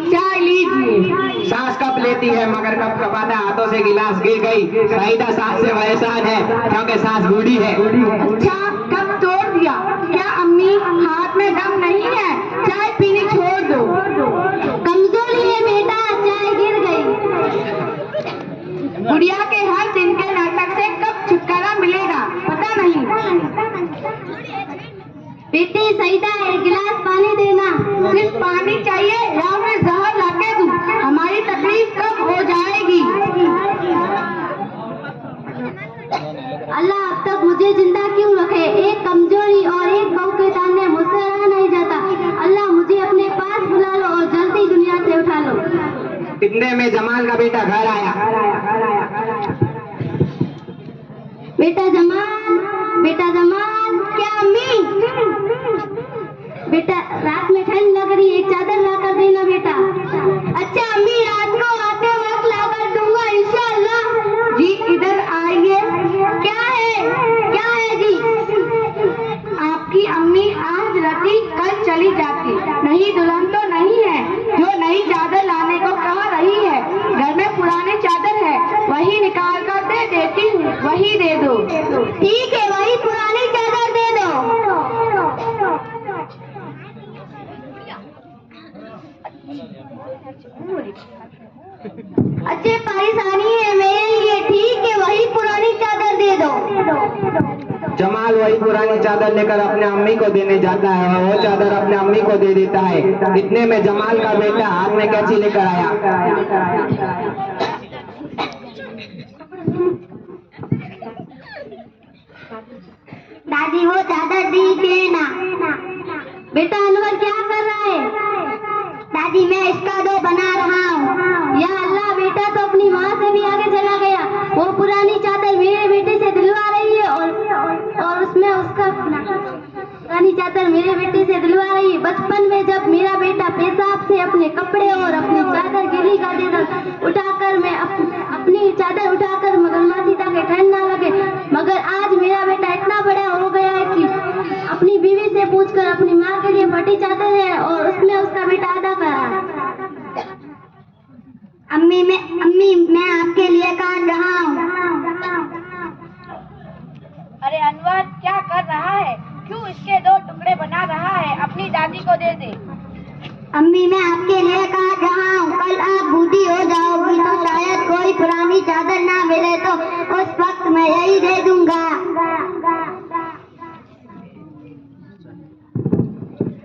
चाय लीजिए। सांस कब लेती है मगर कब कपाता, हाथों से गिलास गिर गई। सईदा सांस से परेशान है क्योंकि सांस बूढ़ी है। अच्छा, कब तोड़ दिया? क्या अम्मी हाथ में दम नहीं है? चाय पीनी छोड़ दो। कमजोरी है बेटा, चाय गिर गई। गुड़िया के हर दिन के नाटक से कब छुटकारा मिलेगा पता नहीं। बेटी सईदा, एक गिलास पानी देना। सिर्फ पानी चाहिए या मैं जहर लाके दूं? हमारी तकलीफ कब हो जाएगी? अल्लाह अब तक मुझे जिंदा क्यों रखे? एक कमजोरी और एक बहू के सामने मुझसे रहा नहीं जाता। अल्लाह मुझे अपने पास बुला लो और जल्दी दुनिया से उठा लो। इतने में जमाल का बेटा घर आया। बेटा जमाल, बेटा जमाल। क्या अम्मी? बेटा रात में ठंड लग रही है, एक चादर ला कर देना बेटा। अच्छा अम्मी, रात को आते वक्त ला कर दूंगा इंशाअल्लाह। जी इधर आइए। क्या है? क्या है जी? आपकी अम्मी आज रहती कल चली जाती। नई दुल्हन तो नहीं है जो नई चादर लाने को कह रही है। घर में पुरानी चादर है, वही निकाल कर दे देती हूँ, वही दे दो। ठीक है, वही पुरानी चादर दे दो। अच्छे परेशानी है मेरे लिए, ठीक है वही पुरानी चादर दे दो। जमाल वही पुरानी चादर लेकर अपने अम्मी को देने जाता है और वो चादर अपने अम्मी को दे देता है। इतने में जमाल का बेटा हाथ में कैंची लेकर आया। दादी वो चादर दी ना। बेटा अनवर क्या कर रहा है? दादी मैं इसका दो बना रहा हूँ। या अल्लाह, बेटा तो अपनी माँ से भी आगे चला गया। वो पुरानी चादर मेरे बेटे से दिलवा रही है और उसमें उसका पुरानी चादर मेरे बेटे से दिलवा रही है। बचपन में जब मेरा बेटा पेशाब से अपने कपड़े और अपनी चादर गीली कर देता, उठाकर मैं अपनी चादर उठाकर मगरमाची ताकि ठंड ना लगे। मगर आज मेरा बेटा इतना बड़ा हो गया है कि अपनी बीवी से पूछकर अपनी माँ के लिए फटी चादर है और उसमें उसका बेटा अदा कर रहा है। अम्मी मैं आपके लिए काट रहा हूँ। अरे अनवर क्या कर रहा है? क्यों इसके दो टुकड़े बना रहा है? अपनी दादी को दे दे। अम्मी मैं आपके लिए काट रहा हूँ। कल आप बूढ़ी हो जाओगी तो शायद कोई पुरानी चादर ना मिले, तो उस वक्त मैं यही दे दूंगा।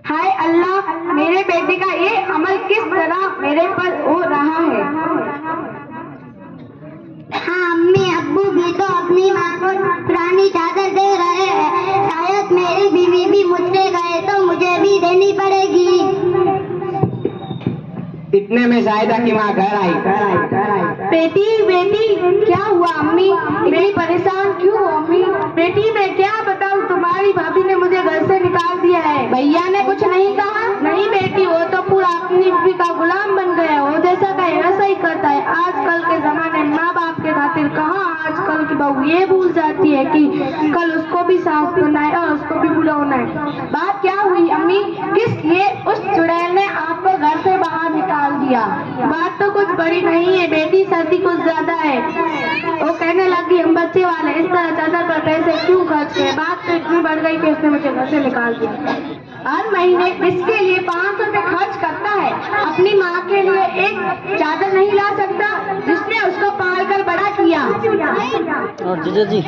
हाय अल्लाह, मेरे बेटे का ये अमल किस तरह मेरे पर हो रहा है। हाँ अम्मी, अब्बू भी तो अपनी माँ को पुरानी चादर दे रहे हैं। शायद मेरी बीवी भी मुझसे गए तो मुझे भी देनी पड़ेगी। इतने में शाहिदा की माँ घर आई। बेटी क्या हुआ अम्मी? इतनी परेशान क्यों हो अम्मी? बेटी मैं क्या बताऊँ, तुम्हारी भाभी ने मुझे घर से निकाल दिया है। भैया ने कुछ नहीं कहा? नहीं बेटी, वो तो पूरा अपनी बीवी का गुलाम बन गया। वो जैसा कहे वैसा ही करता है। आजकल के जमाने में माँ बाप के खातिर कहाँ आजकल की बहू ये भूल जाती है कि कल उसको भी सास बनना है और उसको भी बुरा होना है। बात क्या हुई अम्मी? किस लिए उस चुड़ैल ने आपको घर से बाहर निकाल दिया? बात तो कुछ बड़ी नहीं है बेटी, सर्दी कुछ ज्यादा है। वो कहने लगी हम बच्चे वाले इस तरह चादर पर पैसे क्यों खर्च किए। बात तो इतनी बढ़ गई कि उसने मुझे घर से निकाल दिया। हर महीने इसके लिए 500 रुपए खर्च करता है। अपनी माँ के लिए एक चादर नहीं ला सकता जिसने उसको पाल कर बड़ा किया। और जीजा जी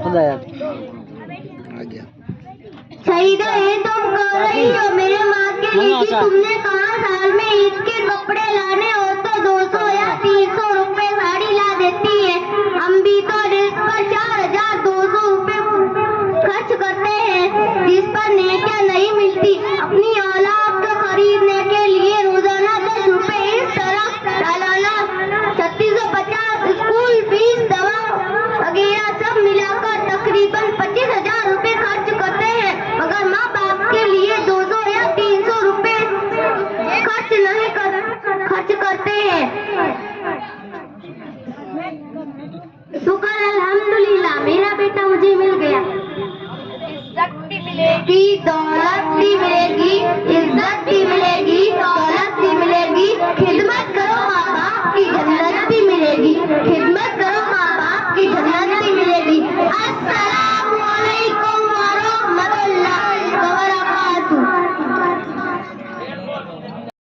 खुदा यार सईदा, ये तुम कर रही हो मेरे माँ के लिए कि तुमने कहा साल में ईद के कपड़े लाने हो तो 200 या 300 रुपए साड़ी ला देती है। हम भी तो ड्रेस पर 4200 रुपए खर्च करते हैं जिस पर नेकियां नहीं मिलती। अपनी औलाद को खरीदने के लिए रोजाना 10 रुपए इस तरह डालाना, 3650 स्कूल फीस, दवा वगैरह सब मिलाकर तकरीबन 25,000 रुपए खर्च करते हैं। मगर माँ बाप के लिए 200 या 300 रुपए खर्च करते हैं। शुक्र अल्हम्दुलिल्लाह, मेरा बेटा मुझे मिल गया। इज्जत भी मिलेगी, दौलत भी मिलेगी, इज्जत